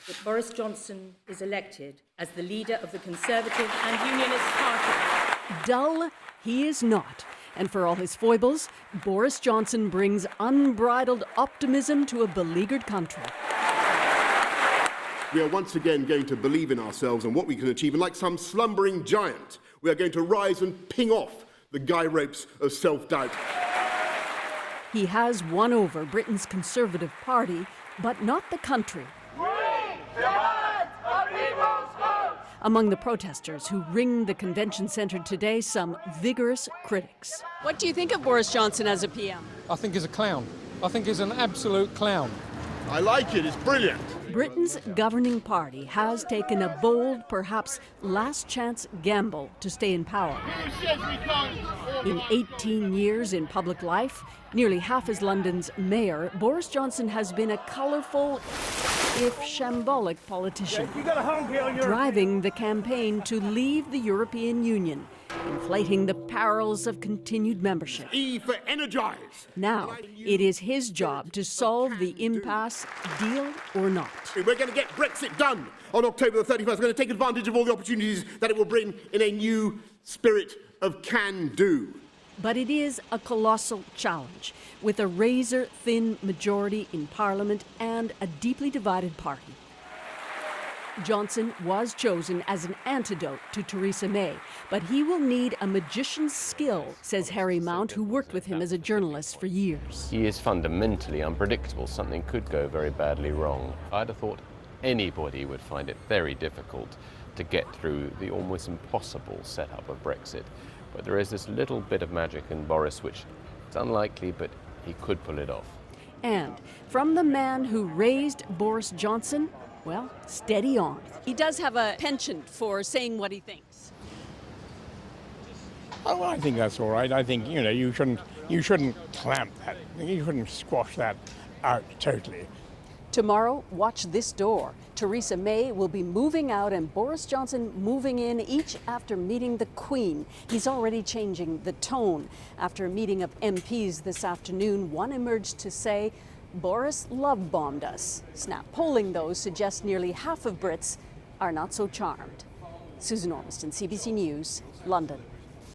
that Boris Johnson is elected as the leader of the Conservative and Unionist Party. Dull, he is not. And for all his foibles, Boris Johnson brings unbridled optimism to a beleaguered country. We are once again going to believe in ourselves and what we can achieve, and like some slumbering giant, we are going to rise and ping off the guy ropes of self-doubt. He has won over Britain's Conservative Party, but not the country. We demand a people's vote! Among the protesters who ringed the convention centre today, some vigorous critics. What do you think of Boris Johnson as a PM? I think he's a clown. I think he's an absolute clown. I like it, it's brilliant. Britain's governing party has taken a bold, perhaps last-chance gamble to stay in power. In 18 years in public life, nearly half as London's mayor, Boris Johnson has been a colourful, if shambolic politician, driving the campaign to leave the European Union, inflating the perils of continued membership. E for energize. Now, it is his job to solve the impasse, deal or not. We're going to get Brexit done on October the 31st. We're going to take advantage of all the opportunities that it will bring in a new spirit of can-do. But it is a colossal challenge, with a razor-thin majority in Parliament and a deeply divided party. Johnson was chosen as an antidote to Theresa May, but he will need a magician's skill, says Harry Mount, who worked with him as a journalist for years. He is fundamentally unpredictable. Something could go very badly wrong. I'd have thought anybody would find it very difficult to get through the almost impossible setup of Brexit. But there is this little bit of magic in Boris, which is unlikely, but he could pull it off. And from the man who raised Boris Johnson, well, steady on. He does have a penchant for saying what he thinks. Oh, I think that's all right. I think, you shouldn't clamp that. You shouldn't squash that out totally. Tomorrow, watch this door. Theresa May will be moving out and Boris Johnson moving in, each after meeting the Queen. He's already changing the tone. After a meeting of MPs this afternoon, one emerged to say, Boris love-bombed us. Snap polling, though, suggests nearly half of Brits are not so charmed. Susan Ormiston, CBC News, London.